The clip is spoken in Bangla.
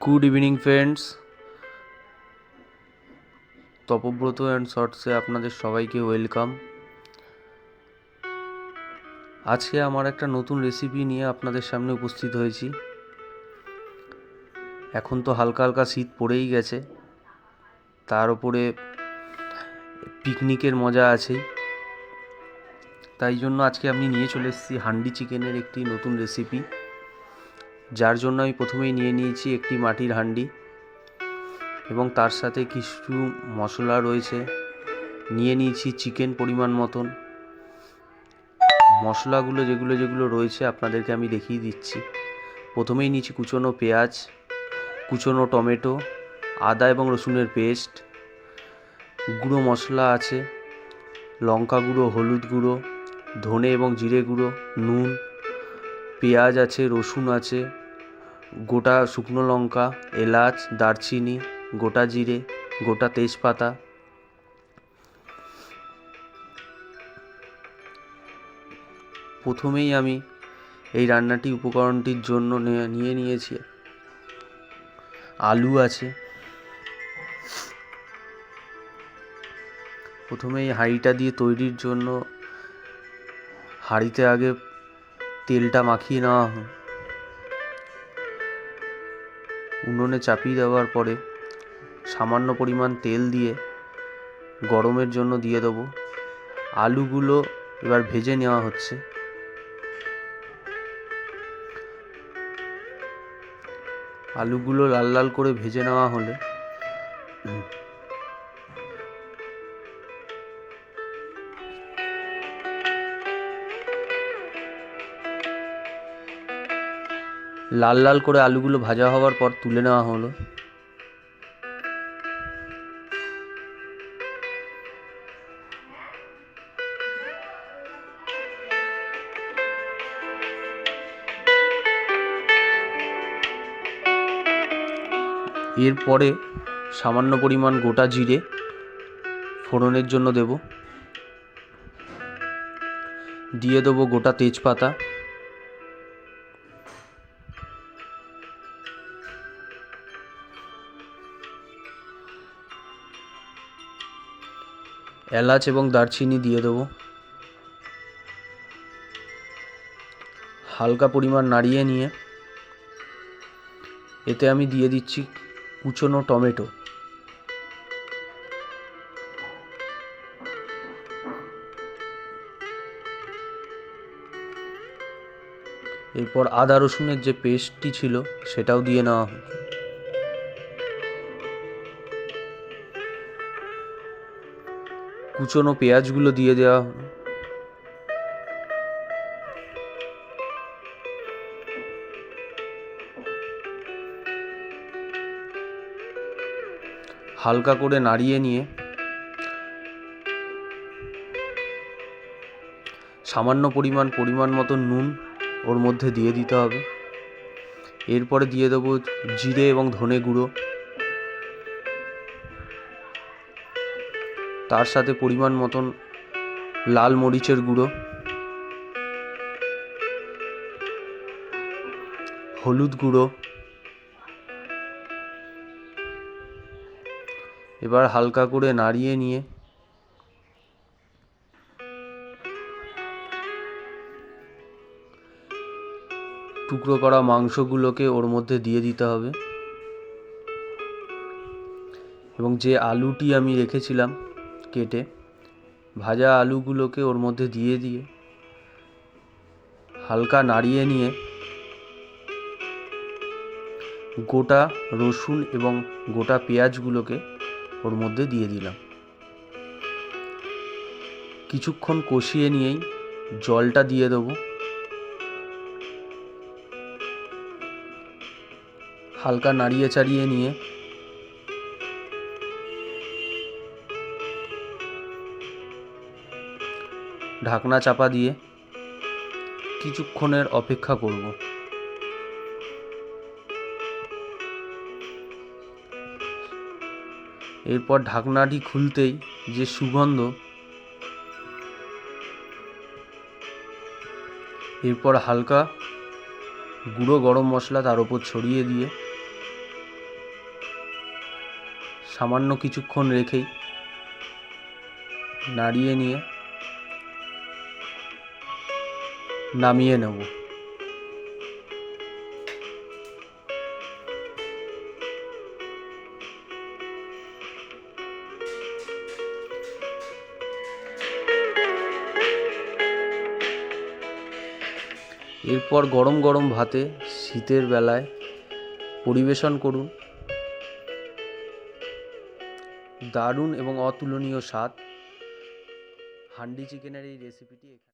Good evening friends, Tapabrata and শর্টসে আপনাদের সবাইকে ওয়েলকাম। আজকে আমার একটা নতুন রেসিপি নিয়ে আপনাদের সামনে উপস্থিত হয়েছি। এখন তো হালকা হালকা শীত পড়েই গেছে, তার উপরে পিকনিকের মজা আছেই। তাই জন্য আজকে আমি নিয়ে চলে এসেছি হান্ডি চিকেনের একটি নতুন রেসিপি, যার জন্য আমি প্রথমেই নিয়ে নিয়েছি একটি মাটির হান্ডি এবং তার সাথে কিছু মশলা রয়েছে। নিয়ে নিয়েছি চিকেন পরিমাণ মতন। মশলাগুলো যেগুলো রয়েছে আপনাদেরকে আমি দেখিয়ে দিচ্ছি। প্রথমেই নিয়েছি কুচনো পেঁয়াজ, কুচনো টমেটো, আদা এবং রসুনের পেস্ট, গুঁড়ো মশলা আছে, লঙ্কা গুঁড়ো, হলুদ গুঁড়ো, ধনে এবং জিরে গুঁড়ো, নুন, পেঁয়াজ আছে, রসুন আছে, গোটা শুকনো লঙ্কা, এলাচ, দারচিনি, গোটা জিরে, গোটা তেজপাতা। প্রথমেই আমি এই রান্নাটি উপকরণটির জন্য নিয়ে নিয়েছি আলু আছে। প্রথমে এই হাঁড়িটা দিয়ে তৈরির জন্য হাঁড়িতে আগে তেলটা মাখিয়ে নেওয়া হয়। উনুনে চাপিয়ে দেওয়ার পরে সামান্য পরিমাণ তেল দিয়ে গরমের জন্য দিয়ে দেবো। আলুগুলো এবার ভেজে নেওয়া হচ্ছে। আলুগুলো লাল লাল করে ভেজে নেওয়া হলে লাল লাল করে আলুগুলো ভাজা হওয়ার পর তুলে নেওয়া হলো। এরপরে সামান্য পরিমাণ গোটা জিরে ফোড়নের জন্য দেব, দিয়ে দেবো গোটা তেজপাতা, এলাচ এবং দারচিনি দিয়ে দেবো। হালকা পরিমাণ নাড়িয়ে নিয়ে এতে আমি দিয়ে দিচ্ছি কুচনো টমেটো, এরপর আদা রসুনের যে পেস্টটি ছিল সেটাও দিয়ে নেওয়া হয়। কুচনো পেঁয়াজগুলো দিয়ে দেওয়া হলো। হালকা করে নাড়িয়ে নিয়ে সামান্য পরিমাণ মতো নুন ওর মধ্যে দিয়ে দিতে হবে। এরপরে দিয়ে দেবো জিরে এবং ধনে গুঁড়ো, তার সাথে পরিমাণ মতন লাল মরিচের গুঁড়ো, হলুদ গুঁড়ো। এবার হালকা করে নাড়িয়ে নিয়ে টুকরো করা মাংসগুলোকে ওর মধ্যে দিয়ে দিতে হবে এবং যে আলুটি আমি রেখেছিলাম কেটে, ভাজা আলুগুলোকে ওর মধ্যে দিয়ে হালকা নাড়িয়ে নিয়ে গোটা রসুন এবং গোটা পেঁয়াজগুলোকে ওর মধ্যে দিয়ে দিলাম। কিছুক্ষণ কষিয়ে নিয়েই জলটা দিয়ে দেবো। হালকা নাড়িয়ে চাড়িয়ে নিয়ে ঢাকনা চাপা দিয়ে কিছুক্ষণের অপেক্ষা করব। এরপর ঢাকনাটি খুলতেই যে সুগন্ধ, এরপর হালকা গুঁড়ো গরম মশলা তার উপর ছড়িয়ে দিয়ে সামান্য কিছুক্ষণ রেখেই নাড়িয়ে নিয়ে নামিয়ে নেব। এরপর গরম গরম ভাতে শীতের বেলায় পরিবেশন করুন। দারুণ এবং অতুলনীয় স্বাদ হান্ডি চিকেনের এই রেসিপিটি।